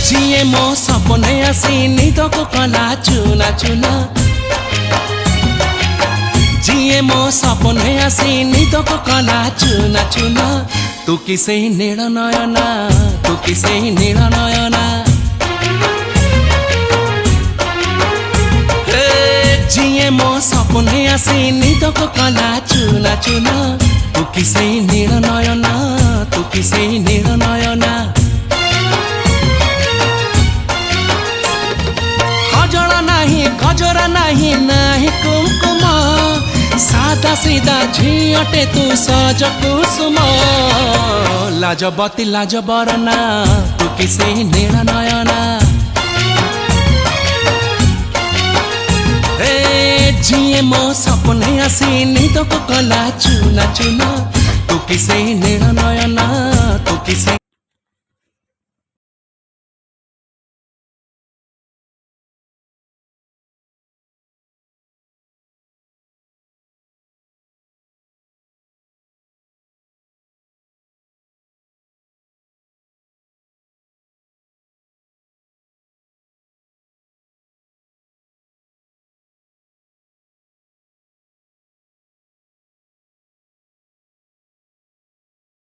जिए मो सपने आसी निदको कला चुना चुना जिए मो सपने आसी निदको कला चुना चुना तू किसे नील नयना तू किसे नील नयना जिए मो सपने आसी निदको कला चुना चुना तू किसे नील नयना तू किसे नील नयना गजरा नहीं नहीं कुमकुम सादा सीधा झीटे तू सज कुसुम लाजबती लाज बरना तू किसे नील नयना जिए मो सपने आसी निदको कला चुना चुना तू किसे नील नयना तू किसे